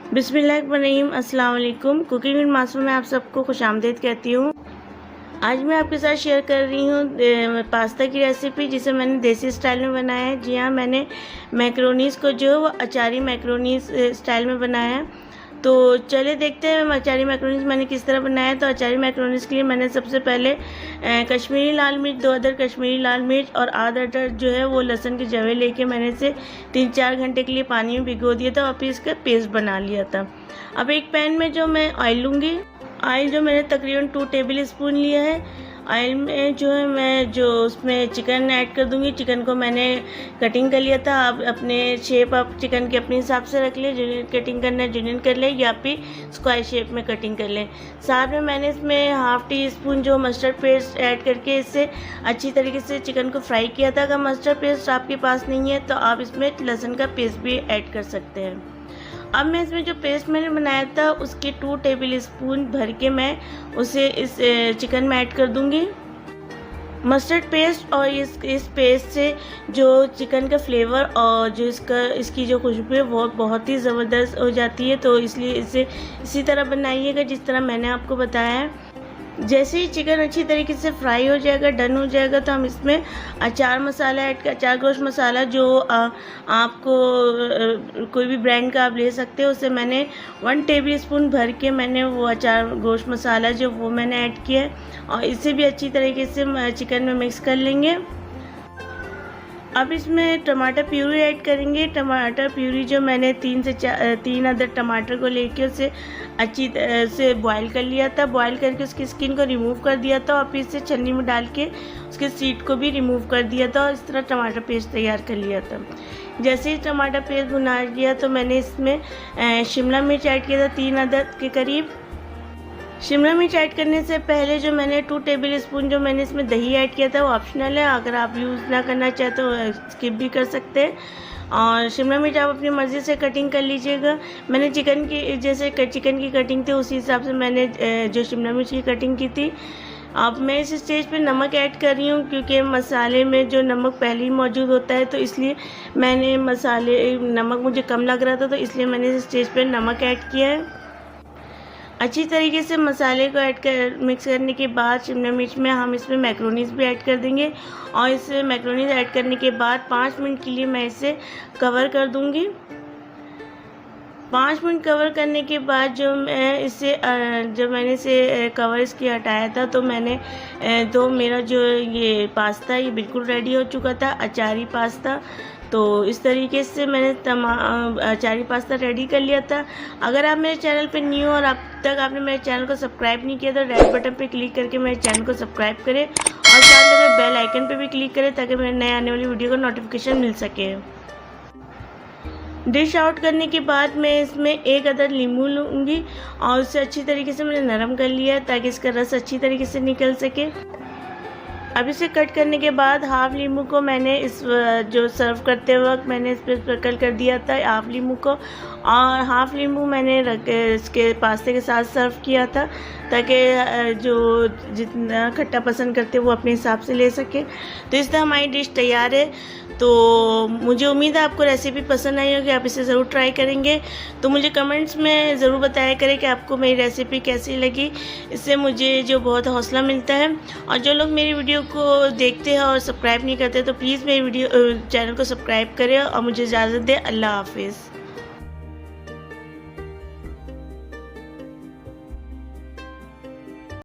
बिस्मिल्लाहिर्रहमानिर्रहीम, अस्सलाम वालेकुम। कुकिंग विद मासूम में आप सबको खुशामदीद कहती हूँ। आज मैं आपके साथ शेयर कर रही हूँ पास्ता की रेसिपी, जिसे मैंने देसी स्टाइल में बनाया है। जी हाँ, मैंने मैक्रोनीस को जो वो अचारी मैक्रोनीस स्टाइल में बनाया है। तो चलिए देखते हैं अचारी मैक्रोनीस मैंने किस तरह बनाया है। तो अचारी मैक्रोनीस के लिए मैंने सबसे पहले कश्मीरी लाल मिर्च, 2 अदर कश्मीरी लाल मिर्च और आधा अदर जो है वो लहसुन के जवे लेके मैंने इसे 3-4 घंटे के लिए पानी में भिगो दिया था और फिर इसका पेस्ट बना लिया था। अब एक पैन में जो मैं ऑयल लूँगी, ऑयल जो मैंने तकरीबन 2 टेबल स्पून लिया है। ऑयल में जो है मैं जो उसमें चिकन ऐड कर दूंगी। चिकन को मैंने कटिंग कर लिया था। आप अपने शेप आप चिकन के अपने हिसाब से रख लें, जूनियर कटिंग करना है जूनियर कर लें या फिर स्क्वायर शेप में कटिंग कर लें। साथ में मैंने इसमें हाफ़ टी स्पून जो मस्टर्ड पेस्ट ऐड करके इससे अच्छी तरीके से चिकन को फ्राई किया था। अगर मस्टर्ड पेस्ट आपके पास नहीं है तो आप इसमें लहसुन का पेस्ट भी ऐड कर सकते हैं। अब मैं इसमें जो पेस्ट मैंने बनाया था उसके 2 टेबल स्पून भर के मैं उसे इस चिकन में ऐड कर दूंगी। मस्टर्ड पेस्ट और इस पेस्ट से जो चिकन का फ्लेवर और जो इसकी जो खुशबू है वो बहुत ही ज़बरदस्त हो जाती है। तो इसलिए इसे इसी तरह बनाइएगा जिस तरह मैंने आपको बताया है। जैसे ही चिकन अच्छी तरीके से फ्राई हो जाएगा, डन हो जाएगा, तो हम इसमें अचार मसाला ऐड कर, अचार गोश्त मसाला जो आपको कोई भी ब्रांड का आप ले सकते हो, उसे मैंने 1 टेबल स्पून भर के मैंने वो अचार गोश्त मसाला जो वो मैंने ऐड किया है और इसे भी अच्छी तरीके से चिकन में मिक्स कर लेंगे। अब इसमें टमाटर प्यूरी ऐड करेंगे। टमाटर प्यूरी जो मैंने 3 अदर टमाटर को लेके उसे अच्छी से बॉईल कर लिया था। बॉईल करके उसकी स्किन को रिमूव कर दिया था और फिर इसे छन्नी में डाल के उसके सीड को भी रिमूव कर दिया था और इस तरह टमाटर पेस्ट तैयार कर लिया था। जैसे ही टमाटर पेस्ट भुना लिया तो मैंने इसमें शिमला मिर्च ऐड किया था 3 अदर के करीब। शिमला मिर्च ऐड करने से पहले जो मैंने 2 टेबल स्पून जो मैंने इसमें दही ऐड किया था वो ऑप्शनल है, अगर आप यूज़ ना करना चाहे तो स्किप भी कर सकते हैं। और शिमला मिर्च आप अपनी मर्ज़ी से कटिंग कर लीजिएगा। मैंने चिकन की कटिंग थी उसी हिसाब से मैंने जो शिमला मिर्च की कटिंग की थी। अब मैं इस स्टेज पे नमक ऐड कर रही हूँ क्योंकि मसाले में जो नमक पहले ही मौजूद होता है, तो इसलिए मैंने नमक मुझे कम लग रहा था तो इसलिए मैंने इस स्टेज पर नमक ऐड किया है। अच्छी तरीके से मसाले को मिक्स करने के बाद शिमला मिर्च में हम इसमें मैक्रोनीस भी ऐड कर देंगे और इस मैक्रोनीस ऐड करने के बाद 5 मिनट के लिए मैं इसे कवर कर दूंगी। 5 मिनट कवर करने के बाद जब मैंने इसे कवर इसकी हटाया था तो मेरा जो ये पास्ता ये बिल्कुल रेडी हो चुका था, अचारी पास्ता। तो इस तरीके से मैंने अचारी पास्ता रेडी कर लिया था। अगर आप मेरे चैनल पे न्यू और अब तक आपने मेरे चैनल को सब्सक्राइब नहीं किया तो रेड बटन पे क्लिक करके मेरे चैनल को सब्सक्राइब करें और साथ में बेल आइकन पे भी क्लिक करें ताकि मेरे नए आने वाली वीडियो का नोटिफिकेशन मिल सके। डिश आउट करने के बाद मैं इसमें 1 अदर नींबू लूँगी और उसे अच्छी तरीके से मैंने नरम कर लिया ताकि इसका रस अच्छी तरीके से निकल सके। अब इसे कट करने के बाद हाफ नींबू को मैंने जो सर्व करते वक्त मैंने इस पर स्प्रिंकल कर दिया था हाफ नींबू को, और हाफ नींबू मैंने इसके पास्ते के साथ सर्व किया था ताकि जो जितना खट्टा पसंद करते वो अपने हिसाब से ले सके। तो इस तरह हमारी डिश तैयार है। तो मुझे उम्मीद है आपको रेसिपी पसंद आई होगी, आप इसे ज़रूर ट्राई करेंगे। तो मुझे कमेंट्स में ज़रूर बताया करें कि आपको मेरी रेसिपी कैसी लगी। इससे मुझे जो बहुत हौसला मिलता है। और जो लोग मेरी वीडियो को देखते हैं और सब्सक्राइब नहीं करते तो प्लीज़ मेरी चैनल को सब्सक्राइब करें और मुझे इजाज़त दें। अल्लाह हाफिज़।